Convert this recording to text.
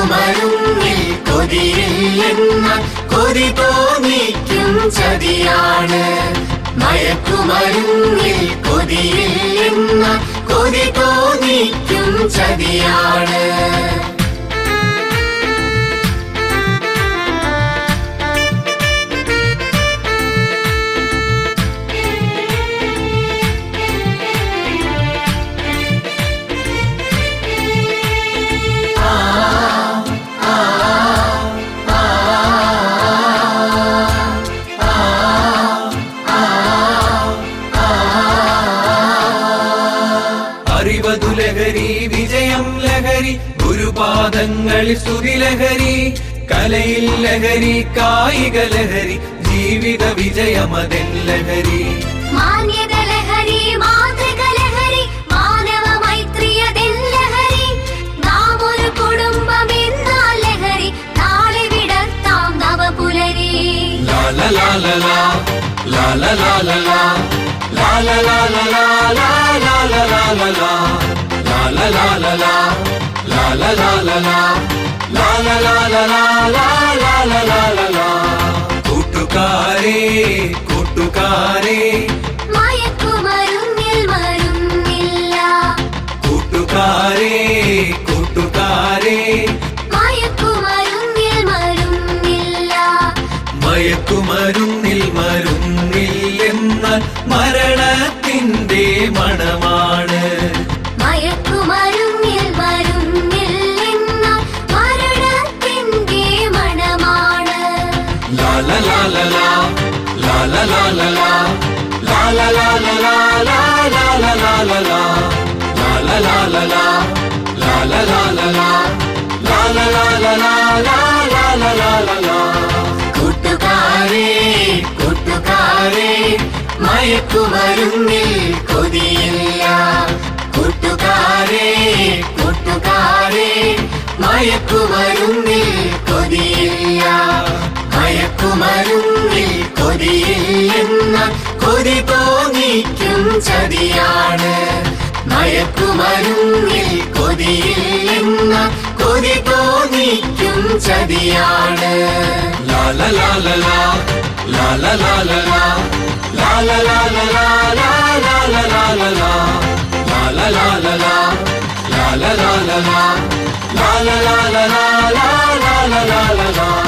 മയക്കുമരുന്നിൽ കൊതിയില്ലെന്ന കൊതി തോന്നിക്കും ചതിയാണ് മയക്കുമരുന്നിൽ കൊതിയില്ലെന്ന കൊതി തോന്നിക്കും ചതിയാണ് അറിവതു ലഹരി വിജയം ലഹരി ഗുരുപാദങ്ങളിൽ സ്തുതി ലഹരി കലയിൽ ലഹരി കായിക ലഹരി ജീവിത വിജയമതെൻ ലഹരി മാന്യത ലഹരി മാതൃക ലഹരി മാനവ മൈത്രിയതെൻ ലഹരി നാം ഒരു കുടുംബം എന്നാൽ ലഹരി നാളെ വിടർത്താം നവപുലരി ലാല ലാല ലാ ലാല ലാല ലാ ലാല ലാല ലാ ലാല ലാല ലാ ലാല ലാല ലാ ലാല ലാല ലാ ലാല ലാല ലാ ലാല ലാല ലാ കൂട്ടുകാരേ കൂട്ടുകാരേ മയക്കുമരുന്നിൽ മരുന്നില്ല കൂട്ടുകാരേ കൂട്ടുകാരേ മയക്കുമരുന്നിൽ മരുന്നില്ല മയക്കുമരുന്നിൽ മരുന്നില്ലെന്നാൽ മരണത്തിന്റെ മണമാണ് മയക്കുമരുന്നിൽ മരുന്നില്ലെന്ന മരണത്തിന്റെ മണമാണ് ലാല ലാല ലാ ലാല ലാല ലാ ലാല ലാല ലാ ലാല ലാല ലാ ലാല ലാല ലാ ലാല ലാല ലാ ലാല ലാല ലാ ലാല ലാല ലാ കൂട്ടുകാരേ കൂട്ടുകാരേ മയക്കുമരുന്നിൽ കൊതിയില്ല കൂട്ടുകാരേ കൂട്ടുകാരേ മയക്കുമരുന്നിൽ കൊതിയില്ല മയക്കുമരുന്നിൽ കൊതിയില്ലെന്ന കൊതി തോന്നിക്കും ചതിയാണ് മയക്കുമരുന്നിൽ കൊതിയില്ലെന്ന കൊതി തോന്നിക്കും ചതിയാണ് ലാല ലാല ലാ ലാല ലാല ലാ ലാല ലാല ലാ ലാല ലാല ലാ ലാല ലാല ലാ ലാല ലാല ലാ ലാല ലാല ലാ ലാല ലാല ലാ